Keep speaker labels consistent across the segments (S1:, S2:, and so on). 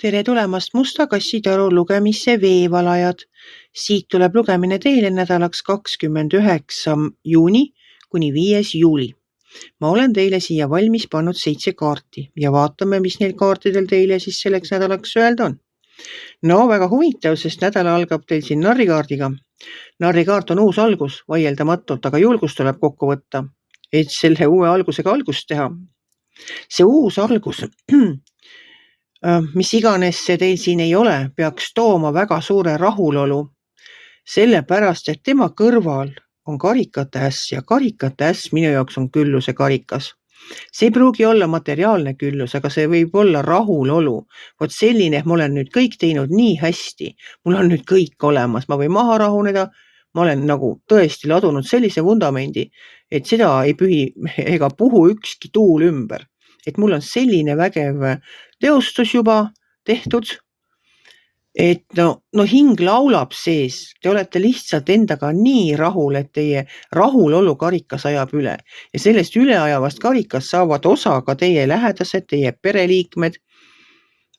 S1: Tere tulemast Musta Kassitaru lugemisse Veevalajad. Siit tuleb lugemine teile nädalaks 29. juuni kuni 5. juuli. Ma olen teile siia valmis pannud 7 kaarti ja vaatame, mis neil kaartidel teile siis selleks nädalaks öelda on. No väga huvitav, sest nädal algab teil siin narrikaardiga. Narrikaart on uus algus, vaieldamatult, aga julgust tuleb kokku võtta, et selle uue algusega algust teha. See uus algus, mis iganes see teil siin ei ole, peaks tooma väga suure rahulolu, sellepärast, et tema kõrval on karikate äss ja karikate äss minu jaoks on külluse karikas. See ei pruugi olla materiaalne küllus, aga see võib olla rahulolu. Vot selline, et ma olen nüüd kõik teinud nii hästi, mul on nüüd kõik olemas, ma võin maha rahuneda, ma olen nagu tõesti ladunud sellise vundamendi, et seda ei pühi ega puhu ükski tuul ümber. Et mul on selline vägev teostus juba tehtud, et no hing laulab sees, te olete lihtsalt endaga nii rahul, et teie rahulolu karikas ajab üle ja sellest üleajavast karikas saavad osa ka teie lähedased, teie pereliikmed,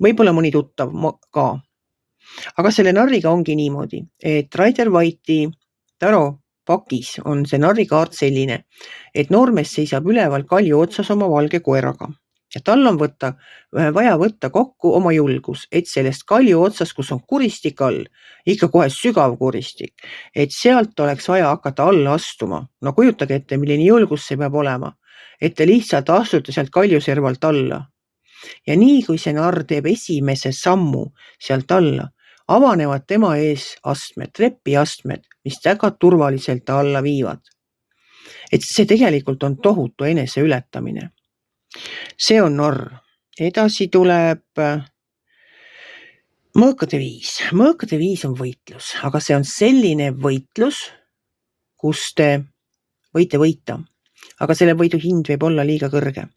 S1: võib-olla mõni tuttav ka. Aga selle narriga ongi niimoodi, et Rider Waite'i taro pakis on see narrikaart selline, et noormees seisab üleval kalju otsas oma valge koeraga. Ja tal on vaja võtta kokku oma julgus, et sellest kalju otsas, kus on kuristik all, ikka kohe sügav kuristik, et sealt oleks vaja hakata alla astuma. No kujutage ette, milline julgus see peab olema, et te lihtsalt astute sealt kaljuservalt alla. Ja nii kui see narr teeb esimese sammu sealt alla, avanevad tema ees astmed, trepiastmed, mis väga turvaliselt alla viivad. Et see tegelikult on tohutu enese ületamine. See on narr. Edasi tuleb mõõkade viis. Mõõkade viis on võitlus, aga see on selline võitlus, kus te võite võita, aga selle võidu hind võib olla liiga kõrge.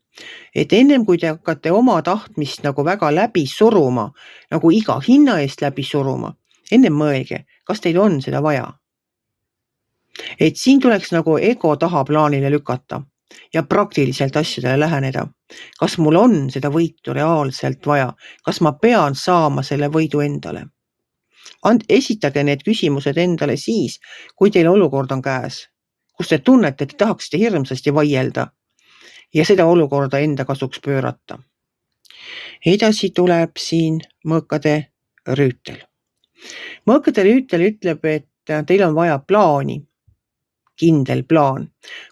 S1: Et ennem kui te hakkate oma tahtmist nagu väga läbi suruma, nagu iga hinna eest läbi suruma, ennem mõelge, kas teil on seda vaja. Et siin tuleks nagu ego tahaplaanile lükata ja praktiliselt asjadele läheneda. Kas mul on seda võitu reaalselt vaja? Kas ma pean saama selle võidu endale? Esitage need küsimused endale siis, kui teil olukord on käes, kus te tunnete, et te tahaksite hirmsasti vaielda ja seda olukorda enda kasuks pöörata. Edasi tuleb siin mõõkade rüütel. Mõõkade rüütel ütleb, et teil on vaja plaani. Kindel plaan.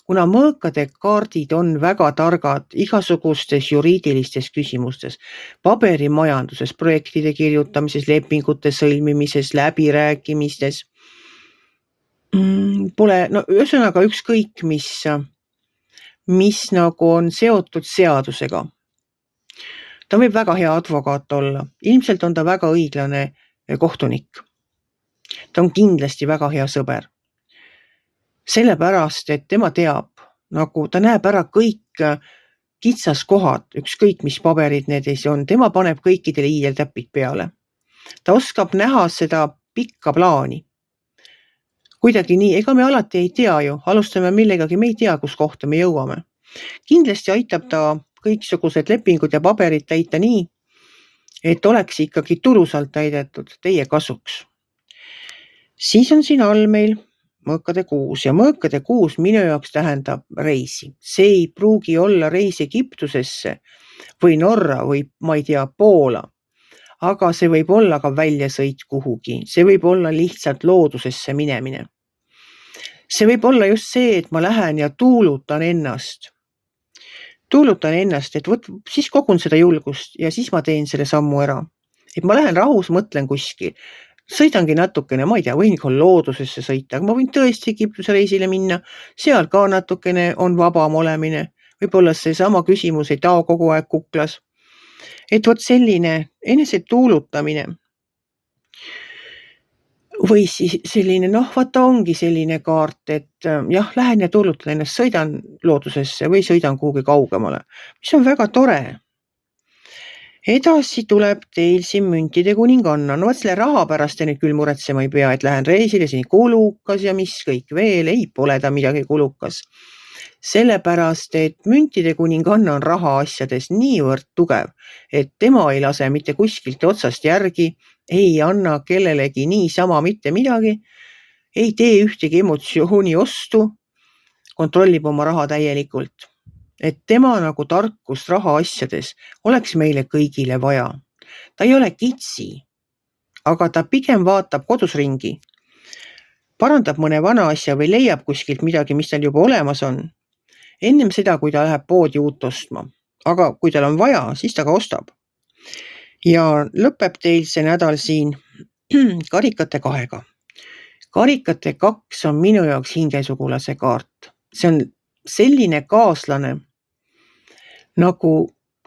S1: Kuna mõõkade kaardid on väga targad igasugustes juriidilistes küsimustes, paberimajanduses, projektide kirjutamises, lepingute sõlmimises, läbirääkimistes, pole, ühesõnaga ükskõik mis nagu on seotud seadusega. Ta võib väga hea advokaat olla. Ilmselt on ta väga õiglane kohtunik. Ta on kindlasti väga hea sõber. Sellepärast, et tema teab, nagu ta näeb ära kõik kitsaskohad, ükskõik mis paberid need on, tema paneb kõikidele iideltäpid peale. Ta oskab näha seda pikka plaani. Kuidagi nii, ega me alati ei tea ju, alustame millegagi, me ei tea, kus kohta me jõuame. Kindlasti aitab ta kõiksugused lepingud ja paberid täita nii, et oleks ikkagi tulusalt täidetud teie kasuks. Siis on siin all meil mõõkade kuus ja mõõkade kuus minu jaoks tähendab reisi. See ei pruugi olla reis Egiptusesse või Norra või ma ei tea Poola, aga see võib olla ka väljasõit kuhugi. See võib olla lihtsalt loodusesse minemine. See võib olla just see, et ma lähen ja tuulutan ennast, et siis kogun seda julgust ja siis ma teen selle sammu ära. Et ma lähen rahus, mõtlen kuskil. Sõidangi natukene, ma ei tea, võin ka loodusesse sõita, aga ma võin tõesti Egiptuse reisile minna, seal ka natukene on vabam olemine, võib-olla see sama küsimus ei tao kogu aeg kuklas. Et vot selline enese tuulutamine või siis selline, vaata ongi selline kaart, et jah, lähen ja tuulutan ennast, sõidan loodusesse või sõidan kuhugi kaugemale, mis on väga tore. Edasi tuleb teil siin müntide kuninganna. No selle raha pärast te nüüd küll muretsema ei pea, et lähen reisile siin kulukas ja mis kõik veel, ei pole ta midagi kulukas. Sellepärast, et müntide kuninganna on rahaasjades niivõrd tugev, et tema ei lase mitte kuskilt otsast järgi, ei anna kellelegi niisama mitte midagi, ei tee ühtegi emotsiooni ostu, kontrollib oma raha täielikult. Et tema nagu tarkust rahaasjades oleks meile kõigile vaja. Ta ei ole kitsi, aga ta pigem vaatab kodus ringi, parandab mõne vana asja või leiab kuskilt midagi, mis tal juba olemas on, ennem seda, kui ta läheb poodi uut ostma. Aga kui tal on vaja, siis ta ka ostab. Ja lõpeb teil see nädal siin karikate 2-ga. Karikate 2 on minu jaoks hingesugulase kaart. See on selline kaaslane, nagu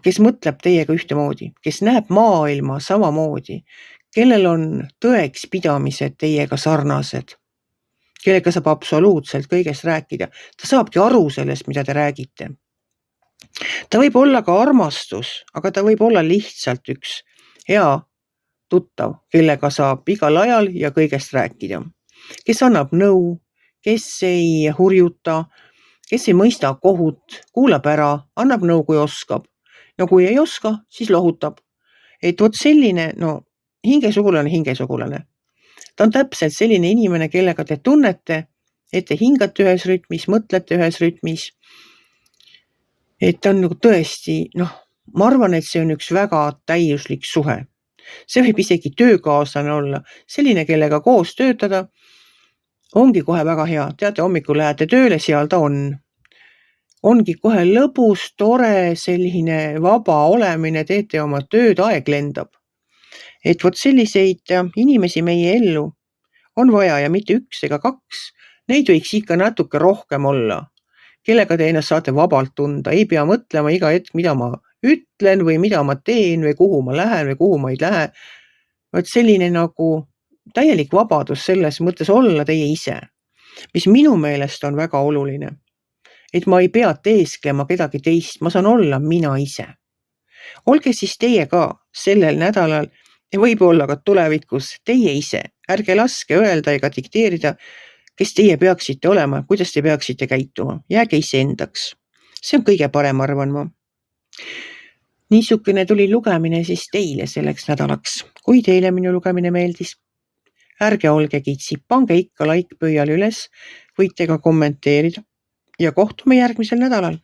S1: kes mõtleb teiega ühtemoodi, kes näeb maailma samamoodi, kellel on tõekspidamised teiega sarnased, kellega saab absoluutselt kõigest rääkida. Ta saabki aru sellest, mida te räägite. Ta võib olla ka armastus, aga ta võib olla lihtsalt üks hea tuttav, kellega saab igal ajal ja kõigest rääkida. Kes annab nõu, kes ei hurjuta, kes ei mõista kohut, kuulab ära, annab nõu, kui oskab. No kui ei oska, siis lohutab. Et vot selline, hingesugulane. Ta on täpselt selline inimene, kellega te tunnete, et te hingate ühes rütmis, mõtlete ühes rütmis. Et ta on nagu tõesti, ma arvan, et see on üks väga täiuslik suhe. See võib isegi töökaaslane olla, selline, kellega koos töötada, ongi kohe väga hea. Teate, hommikul lähete tööle, seal ta on. Ongi kohe lõbus, tore, selline vaba olemine, teete oma tööd, aeg lendab. Et vot selliseid inimesi meie ellu on vaja ja mitte 1 ega 2. Neid võiks ikka natuke rohkem olla, kellega te ennast saate vabalt tunda. Ei pea mõtlema iga hetk, mida ma ütlen või mida ma teen või kuhu ma lähen või kuhu ma ei lähe. Vot selline nagu täielik vabadus selles mõttes olla teie ise, mis minu meelest on väga oluline. Et ma ei pea teesklema kedagi teist, ma saan olla mina ise. Olge siis teie ka sellel nädalal ja võib-olla ka tulevikus teie ise. Ärge laske öelda ega dikteerida, kes teie peaksite olema, kuidas te peaksite käituma. Jääge ise endaks. See on kõige parem, arvan ma. Niisugune tuli lugemine siis teile selleks nädalaks. Kui teile minu lugemine meeldis, ärge olge kitsi, pange ikka like pöial üles, võite ka kommenteerida ja kohtume järgmisel nädalal.